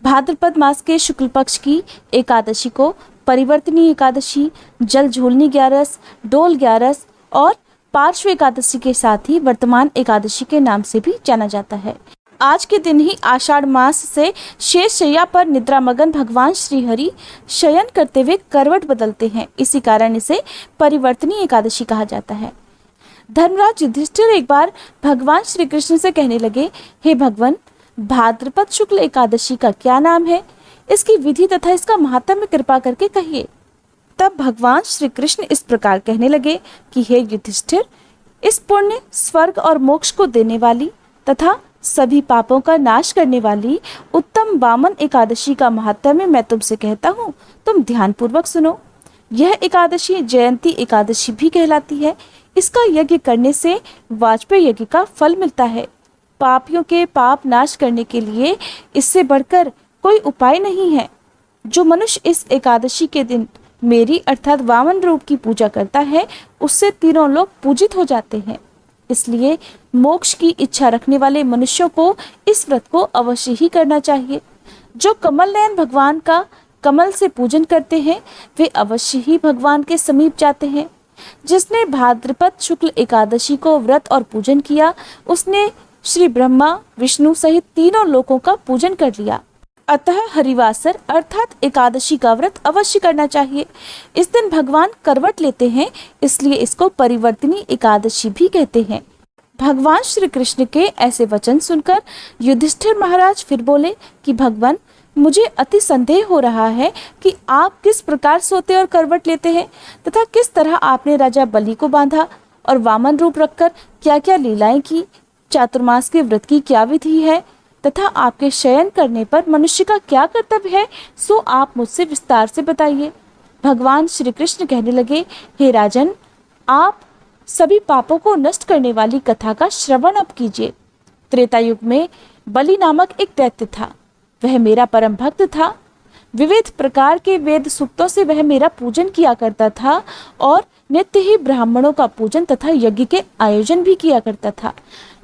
भाद्रपद मास के शुक्ल पक्ष की एकादशी को परिवर्तनी एकादशी, जल झूलनी ग्यारस, डोल ग्यारस और पार्श्व एकादशी के साथ ही वर्तमान एकादशी के नाम से भी जाना जाता है। आज के दिन ही आषाढ़ मास से शेष शैया पर निद्रामगन भगवान श्री हरि शयन करते हुए करवट बदलते हैं। इसी कारण इसे परिवर्तनी एकादशी कहा जाता है। धर्मराज युधिष्ठिर एक बार भगवान श्री कृष्ण से कहने लगे, हे भगवान, भाद्रपद शुक्ल एकादशी का क्या नाम है? इसकी विधि तथा इसका महात्म्य कृपा करके कहिए। तब भगवान श्री कृष्ण इस प्रकार कहने लगे कि हे युधिष्ठिर, इस पुण्य, स्वर्ग और मोक्ष को देने वाली तथा सभी पापों का नाश करने वाली उत्तम वामन एकादशी का महात्म्य मैं तुमसे कहता हूँ, तुम ध्यान पूर्वक सुनो। यह एकादशी जयंती एकादशी भी कहलाती है। इसका यज्ञ करने से वाजपेय यज्ञ का फल मिलता है। पापियों के पाप नाश करने के लिए इससे बढ़कर कोई उपाय नहीं है। जो मनुष्य इस एकादशी के दिन मेरी अर्थात वामन रूप की पूजा करता है, उससे तीनों लोग पूजित हो जाते हैं। इसलिए मोक्ष की इच्छा रखने वाले मनुष्यों को इस व्रत को अवश्य ही करना चाहिए। जो कमल नयन भगवान का कमल से पूजन करते हैं, वे अवश्य ही भगवान के समीप जाते हैं। जिसने भाद्रपद शुक्ल एकादशी को व्रत और पूजन किया, उसने श्री ब्रह्मा, विष्णु सहित तीनों लोकों का पूजन कर लिया। अतः हरिवासर अर्थात एकादशी का व्रत अवश्य करना चाहिए। इस दिन भगवान करवट लेते हैं, इसलिए इसको परिवर्तनी एकादशी भी कहते हैं। भगवान श्री कृष्ण के ऐसे वचन सुनकर युधिष्ठिर महाराज फिर बोले कि भगवान, मुझे अति संदेह हो रहा है कि आप किस प्रकार सोते और करवट लेते हैं तथा किस तरह आपने राजा बलि को बांधा और वामन रूप रखकर क्या क्या लीलाएं की, चातुर्मास के व्रत की क्या विधि है तथा आपके शयन करने पर मनुष्य का क्या कर्तव्य है, सो आप मुझसे विस्तार से बताइए। भगवान श्री कृष्ण कहने लगे, हे राजन, आप सभी पापों को नष्ट करने वाली कथा का श्रवण अब कीजिए। त्रेता युग में बलि नामक एक दैत्य था। वह मेरा परम भक्त था। विविध प्रकार के वेद सूक्तों से वह मेरा पूजन किया करता था और नित्य ही ब्राह्मणों का पूजन तथा यज्ञ के आयोजन भी किया करता था।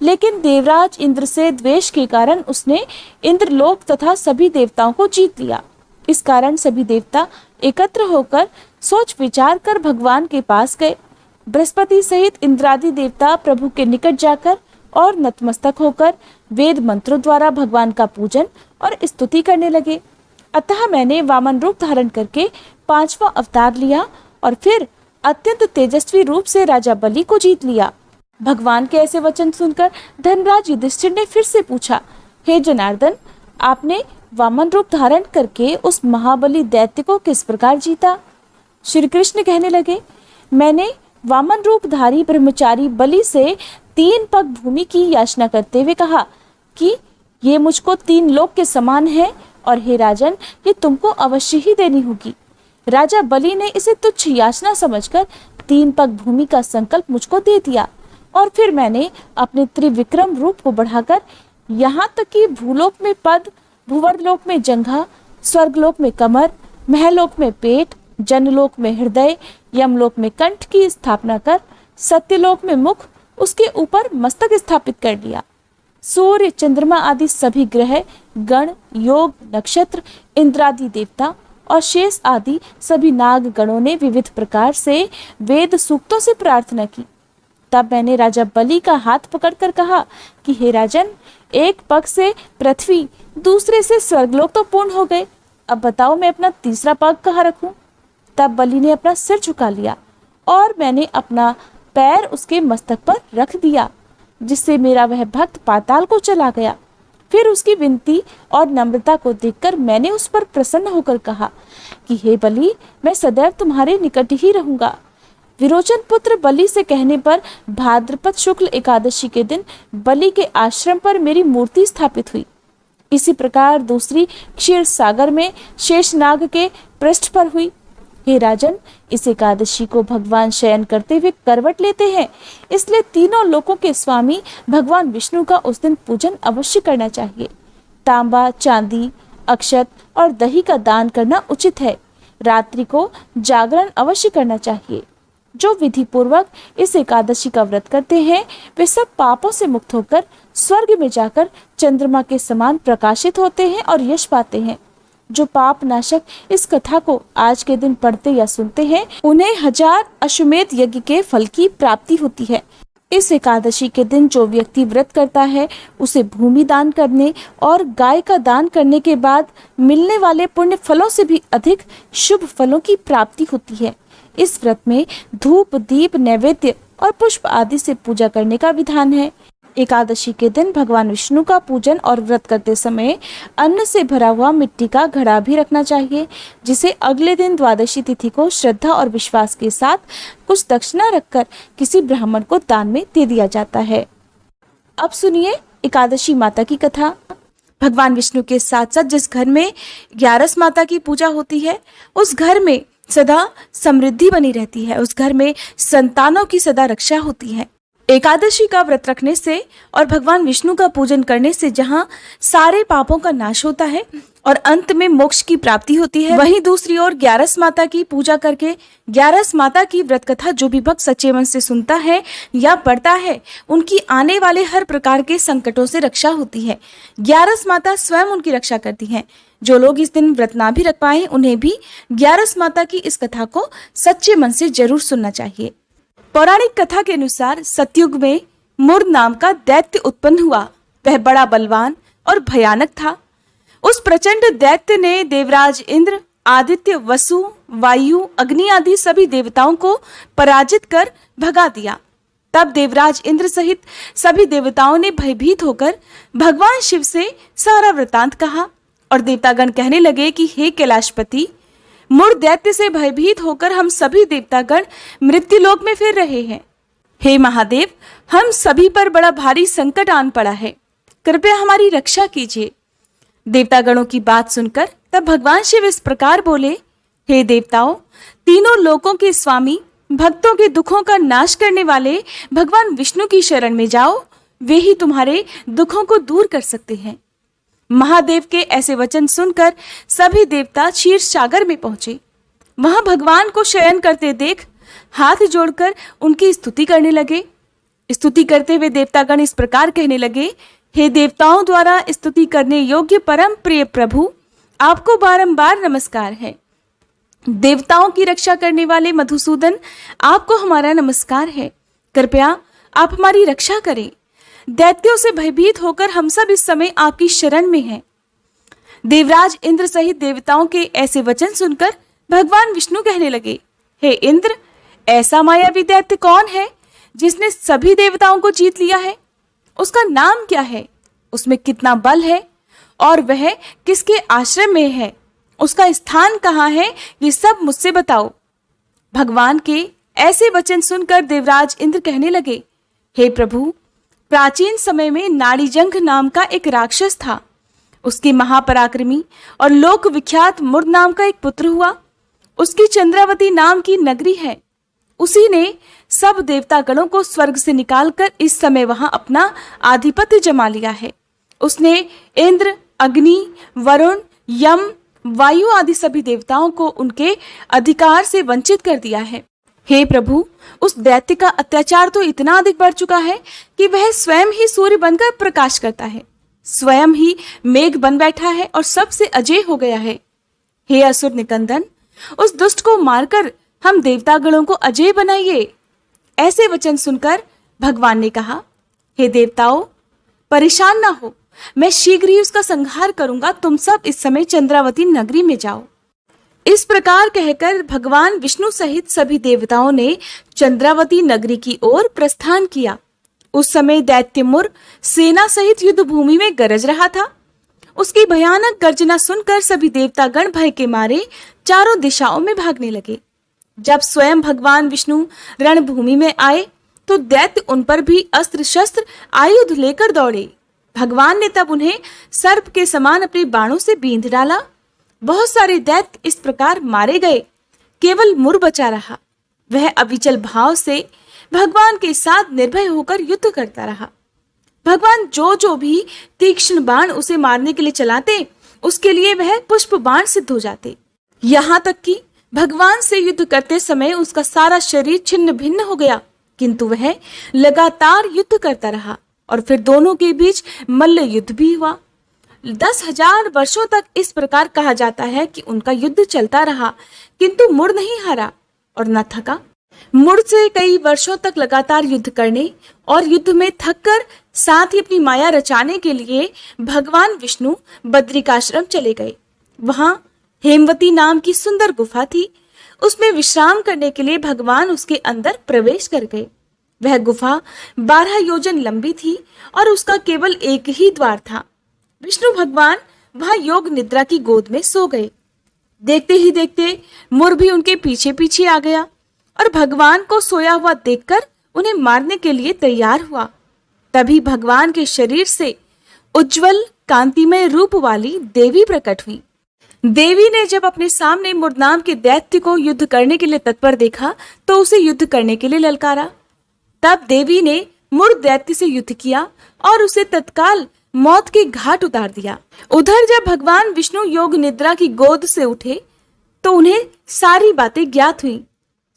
लेकिन देवराज इंद्र से द्वेष के कारण उसने इंद्रलोक तथा सभी देवताओं को जीत लिया। इस कारण सभी देवता एकत्र होकर सोच विचार कर भगवान के पास गए। बृहस्पति सहित इंद्रादि देवता प्रभु के निकट जाकर और नतमस्तक होकर वेद मंत्रों द्वारा भगवान का पूजन और स्तुति करने लगे। अतः मैंने वामन रूप धारण करके 5वां अवतार लिया और फिर अत्यंत तेजस्वी रूप से राजा बलि को जीत लिया। भगवान के ऐसे वचन सुनकर धर्मराज युधिष्ठिर ने फिर से पूछा, हे जनार्दन, आपने वामन रूप धारण करके उस महाबली दैत्य को किस प्रकार जीता? श्री कृष्ण कहने लगे, मैंने वामन रूपधारी ब्रह्मचारी बलि से 3 पग भूमि की याचना करते हुए कहा कि ये मुझको 3 लोक के समान है और हे राजन, ये तुमको अवश्य ही देनी होगी। राजा बलि ने इसे तुच्छ याचना समझकर 3 पग भूमि का संकल्प मुझको दे दिया और फिर मैंने अपने त्रिविक्रम रूप को बढ़ाकर यहाँ तक कि भूलोक में पद, भूवर्लोक में जंघा, स्वर्गलोक में कमर, महलोक में पेट, जनलोक में हृदय, यमलोक में कंठ की स्थापना कर सत्यलोक में मुख, उसके ऊपर मस्तक स्थापित कर दिया। सूर्य, चंद्रमा आदि सभी ग्रह, गण, योग, नक्षत्र, इंद्रादि देवता और शेष आदि सभी नाग गणों ने विविध प्रकार से वेद सूक्तों से प्रार्थना की। तब मैंने राजा बलि का हाथ पकड़कर कहा कि हे राजन, एक पग से पृथ्वी, दूसरे से स्वर्गलोक तो पूर्ण हो गए। अब बताओ मैं अपना तीसरा पग कहाँ रखूं? तब बलि ने अपना सिर झुका लिया और मैंने अपना पैर उसके मस्तक पर रख दिया, जिससे मेरा वह भक्त पाताल को चला गया। फिर उसकी विनती और नम्रता को देखकर मैंने उस पर प्रसन्न होकर कहा कि हे बलि, मैं सदैव तुम्हारे निकट ही रहूंगा। विरोचन पुत्र बलि से कहने पर भाद्रपद शुक्ल एकादशी के दिन बलि के आश्रम पर मेरी मूर्ति स्थापित हुई। इसी प्रकार दूसरी क्षीर सागर में शेषनाग के पृष्ठ पर हुई। हे राजन, इस एकादशी को भगवान शयन करते हुए करवट लेते हैं, इसलिए तीनों लोकों के स्वामी भगवान विष्णु का उस दिन पूजन अवश्य करना चाहिए। तांबा, चांदी, अक्षत और दही का दान करना उचित है। रात्रि को जागरण अवश्य करना चाहिए। जो विधि पूर्वक इस एकादशी का व्रत करते हैं, वे सब पापों से मुक्त होकर स्वर्ग में जाकर चंद्रमा के समान प्रकाशित होते हैं और यश पाते हैं। जो पाप नाशक इस कथा को आज के दिन पढ़ते या सुनते हैं, उन्हें 1000 अश्वमेध यज्ञ के फल की प्राप्ति होती है। इस एकादशी के दिन जो व्यक्ति व्रत करता है, उसे भूमि दान करने और गाय का दान करने के बाद मिलने वाले पुण्य फलों से भी अधिक शुभ फलों की प्राप्ति होती है। इस व्रत में धूप, दीप, नैवेद्य और पुष्प आदि से पूजा करने का विधान है। एकादशी के दिन भगवान विष्णु का पूजन और व्रत करते समय अन्न से भरा हुआ मिट्टी का घड़ा भी रखना चाहिए, जिसे अगले दिन द्वादशी तिथि को श्रद्धा और विश्वास के साथ कुछ दक्षिणा रखकर किसी ब्राह्मण को दान में दे दिया जाता है। अब सुनिए एकादशी माता की कथा। भगवान विष्णु के साथ साथ जिस घर में 11 माता की पूजा होती है, उस घर में सदा समृद्धि बनी रहती है, उस घर में संतानों की सदा रक्षा होती है। एकादशी का व्रत रखने से और भगवान विष्णु का पूजन करने से जहाँ सारे पापों का नाश होता है और अंत में मोक्ष की प्राप्ति होती है, वहीं दूसरी ओर 11 माता की पूजा करके 11 माता की व्रत कथा जो भी भक्त सच्चे मन से सुनता है या पढ़ता है, उनकी आने वाले हर प्रकार के संकटों से रक्षा होती है। 11 माता स्वयं उनकी रक्षा करती हैं। जो लोग इस दिन व्रत ना भी रख पाए, उन्हें भी 11 माता की इस कथा को सच्चे मन से जरूर सुनना चाहिए। पौराणिक कथा के अनुसार सतयुग में मुर नाम का दैत्य उत्पन्न हुआ। वह बड़ा बलवान और भयानक था। उस प्रचंड दैत्य ने देवराज इंद्र, आदित्य, वसु, वायु, अग्नि आदि सभी देवताओं को पराजित कर भगा दिया। तब देवराज इंद्र सहित सभी देवताओं ने भयभीत होकर भगवान शिव से सारा वृतांत कहा और देवतागण कहने लगे कि हे कैलाशपति, मुर दैत्य से भयभीत होकर हम सभी देवतागण मृत्युलोक में फिर रहे हैं। हे महादेव, हम सभी पर बड़ा भारी संकट आन पड़ा है, कृपया हमारी रक्षा कीजिए। देवतागणों की बात सुनकर तब भगवान शिव इस प्रकार बोले, हे देवताओं, तीनों लोकों के स्वामी, भक्तों के दुखों का नाश करने वाले भगवान विष्णु की शरण में जाओ, वे ही तुम्हारे दुखों को दूर कर सकते हैं। महादेव के ऐसे वचन सुनकर सभी देवता क्षीर सागर में पहुंचे। वहां भगवान को शयन करते देख हाथ जोड़कर उनकी स्तुति करने लगे। स्तुति करते हुए देवतागण इस प्रकार कहने लगे, हे देवताओं द्वारा स्तुति करने योग्य परम प्रिय प्रभु, आपको बारंबार नमस्कार है। देवताओं की रक्षा करने वाले मधुसूदन, आपको हमारा नमस्कार है। कृपया आप हमारी रक्षा करें। दैत्यों से भयभीत होकर हम सब इस समय आपकी शरण में हैं। देवराज इंद्र सहित देवताओं के ऐसे वचन सुनकर भगवान विष्णु कहने लगे, हे इंद्र, ऐसा मायावी दैत्य कौन है जिसने सभी देवताओं को जीत लिया है? उसका नाम क्या है? उसमें कितना बल है और वह किसके आश्रम में है? उसका स्थान कहाँ है? ये सब मुझसे बताओ। भगवान के ऐसे वचन सुनकर देवराज इंद्र कहने लगे, हे प्रभु, प्राचीन समय में नाड़ीजंघ नाम का एक राक्षस था। उसके महापराक्रमी और लोक विख्यात मुर नाम का एक पुत्र हुआ। उसकी चंद्रावती नाम की नगरी है। उसी ने सब देवतागणों को स्वर्ग से निकालकर इस समय वहां अपना आधिपत्य जमा लिया है। उसने इंद्र, अग्नि, वरुण, यम, वायु आदि सभी देवताओं को उनके अधिकार से वंचित कर दिया है। हे प्रभु, उस दैत्य का अत्याचार तो इतना अधिक बढ़ चुका है कि वह स्वयं ही सूर्य बनकर प्रकाश करता है, स्वयं ही मेघ बन बैठा है और सबसे अजय हो गया है। हे असुर निकंदन, उस दुष्ट को मारकर हम देवतागणों को अजय बनाइए। ऐसे वचन सुनकर भगवान ने कहा, हे देवताओं, परेशान ना हो, मैं शीघ्र ही उसका संहार करूंगा। तुम सब इस समय चंद्रावती नगरी में जाओ। इस प्रकार कहकर भगवान विष्णु सहित सभी देवताओं ने चंद्रावती नगरी की ओर प्रस्थान किया। उस समय दैत्य मुर सेना सहित युद्ध भूमि में गरज रहा था। उसकी भयानक गर्जना सुनकर सभी देवतागण भय के मारे चारों दिशाओं में भागने लगे। जब स्वयं भगवान विष्णु रणभूमि में आए तो दैत्य उन पर भी अस्त्र शस्त्र आयुध लेकर दौड़े। भगवान ने तब उन्हें सर्प के समान अपने बाणों से बींध डाला। बहुत सारे दैत्य इस प्रकार मारे गए। केवल मुर बचा रहा। वह अविचल भाव से भगवान के साथ निर्भय होकर युद्ध करता रहा। भगवान जो भी तीक्ष्ण बाण उसे मारने के लिए चलाते, उसके लिए वह पुष्प बाण सिद्ध हो जाते। यहाँ तक कि भगवान से युद्ध करते समय उसका सारा शरीर छिन्न भिन्न हो गया, किंतु वह लगातार युद्ध करता रहा। और फिर दोनों के बीच मल्ल युद्ध भी हुआ। 10,000 वर्षों तक इस प्रकार कहा जाता है कि उनका युद्ध चलता रहा, किंतु मुड़ नहीं हारा और न थका। मुड़ से कई वर्षों तक लगातार युद्ध करने और युद्ध में थक कर साथ ही अपनी माया रचाने के लिए भगवान विष्णु बद्रिकाश्रम चले गए। वहां हेमवती नाम की सुंदर गुफा थी। उसमें विश्राम करने के लिए भगवान उसके अंदर प्रवेश कर गए। वह गुफा 12 योजन लंबी थी और उसका केवल एक ही द्वार था। विष्णु भगवान वहां योग निद्रा की गोद में सो गए। देखते ही देखते मुर भी उनके पीछे पीछे आ गया और भगवान को सोया हुआ देखकर उन्हें मारने के लिए तैयार हुआ। तभी भगवान के शरीर से उज्जवल कांतिमय रूप वाली देवी प्रकट हुई। देवी ने जब अपने सामने मुर नाम के दैत्य को युद्ध करने के लिए तत्पर देखा तो उसे युद्ध करने के लिए ललकारा। तब देवी ने मुर दैत्य से युद्ध किया और उसे तत्काल मौत के घाट उतार दिया। उधर जब भगवान विष्णु योग निद्रा की गोद से उठे तो उन्हें सारी बातें ज्ञात हुई।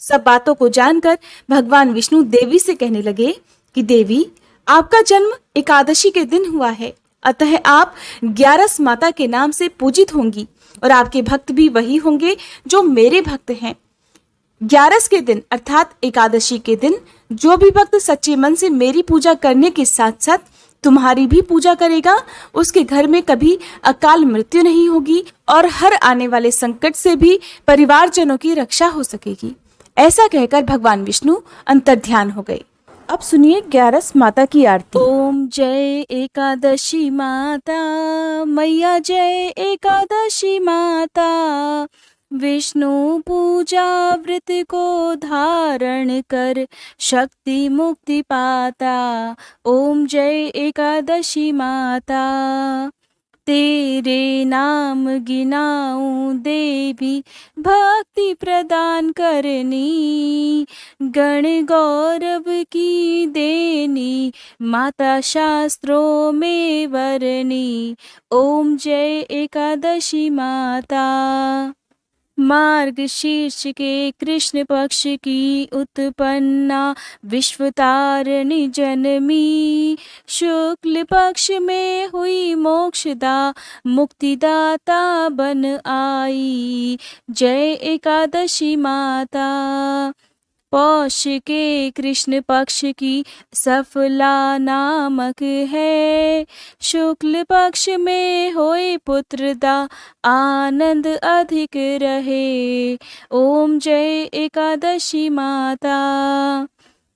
सब बातों को जानकर भगवान विष्णु देवी से कहने लगे कि देवी, आपका जन्म एकादशी के दिन हुआ है, अतः आप 11 माता के नाम से पूजित होंगी और आपके भक्त भी वही होंगे जो मेरे भक्त हैं। 11 के दिन अर्थात एकादशी के दिन जो भी भक्त सच्चे मन से मेरी पूजा करने के साथ साथ तुम्हारी भी पूजा करेगा, उसके घर में कभी अकाल मृत्यु नहीं होगी और हर आने वाले संकट से भी परिवारजनों की रक्षा हो सकेगी। ऐसा कहकर भगवान विष्णु अंतर्ध्यान हो गए। अब सुनिए 11 माता की आरती। ओम जय एकादशी माता, मैया जय एकादशी माता, विष्णु पूजा व्रत को धारण कर शक्ति मुक्ति पाता। ओम जय एकादशी माता, तेरे नाम गिनाऊं देवी, भक्ति प्रदान करनी, गण गौरव की देनी, माता शास्त्रों में वरनी। ओम जय एकादशी माता, मार्गशीर्ष के कृष्ण पक्ष की उत्पन्ना विश्वतारिणी जनमी, शुक्ल पक्ष में हुई मोक्षदा मुक्तिदाता बन आई। जय एकादशी माता, पौष के कृष्ण पक्ष की सफला नामक है, शुक्ल पक्ष में होए पुत्रदा आनंद अधिक रहे। ओम जय एकादशी माता,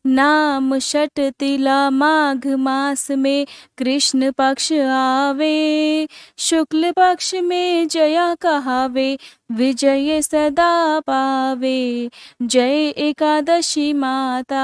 नाम षट तिला माघ मास में कृष्ण पक्ष आवे, शुक्ल पक्ष में जया कहावे, विजय सदा पावे। जय एकादशी माता,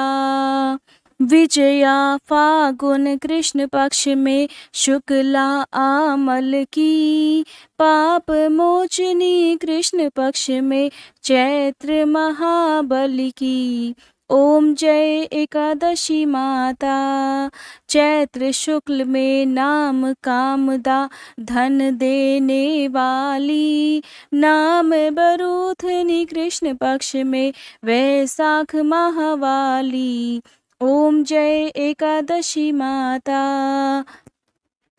विजया फागुन कृष्ण पक्ष में शुक्ला आमल की, पाप मोचनी कृष्ण पक्ष में चैत्र महाबली की। ओम जय एकादशी माता, चैत्र शुक्ल में नाम कामदा धन देने वाली, नाम बरूथनी कृष्ण पक्ष में वैशाख महावाली। ओम जय एकादशी माता,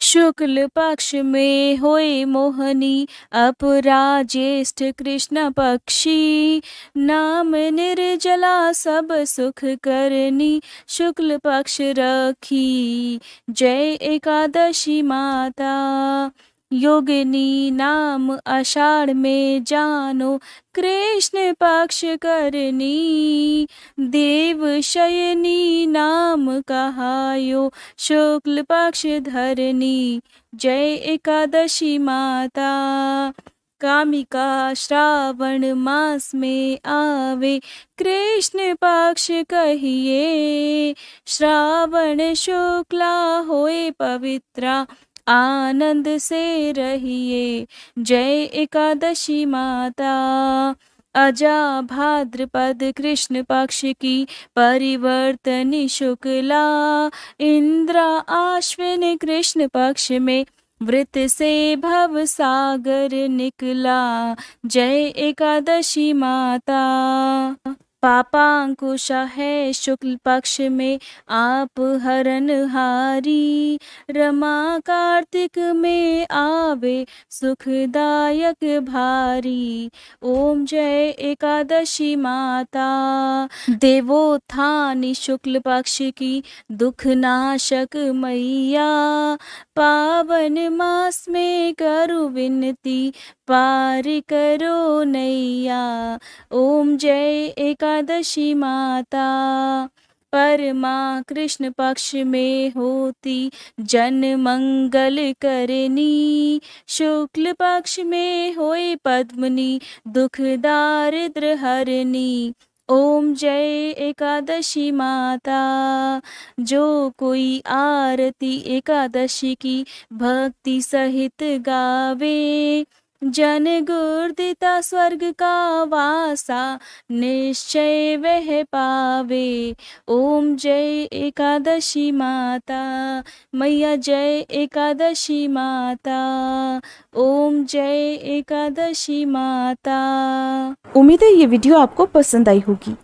शुक्ल पक्ष में होए मोहनी अपरा ज्येष्ठ कृष्ण पक्षी, नाम निर्जला सब सुख करनी, शुक्ल पक्ष रखी। जय एकादशी माता, योगिनी नाम आषाढ़ में जानो कृष्ण पक्ष करनी, देव शयनी नाम कहायो शुक्ल पक्ष धरनी। जय एकादशी माता, कामिका श्रावण मास में आवे कृष्ण पक्ष कहिए, श्रावण शुक्ला होए पवित्रा आनंद से रहिए। जय एकादशी माता, अजा भाद्रपद कृष्ण पक्ष की परिवर्तनी शुक्ला, इंद्रा आश्विन कृष्ण पक्ष में वृत से भव सागर निकला। जय एकादशी माता, पापांकुश है शुक्ल पक्ष में आप हरनहारी, रमा कार्तिक में आवे सुखदायक भारी। ओम जय एकादशी माता। देवोत्थानी शुक्ल पक्ष की दुख नाशक मैया, पावन मास में करो विनती पार करो नैया। ओम जय एकादशी माता। परमा कृष्ण पक्ष में होती जन मंगल करनी, शुक्ल पक्ष में होए पद्मनी दुख दारिद्र हरनी। ओम जय एकादशी माता। जो कोई आरती एकादशी की भक्ति सहित गावे, जन गुरदिता स्वर्ग का वासा निश्चय वह पावे। ओम जय एकादशी माता। मैया जय एकादशी माता। ओम जय एकादशी माता। उम्मीद है ये वीडियो आपको पसंद आई होगी।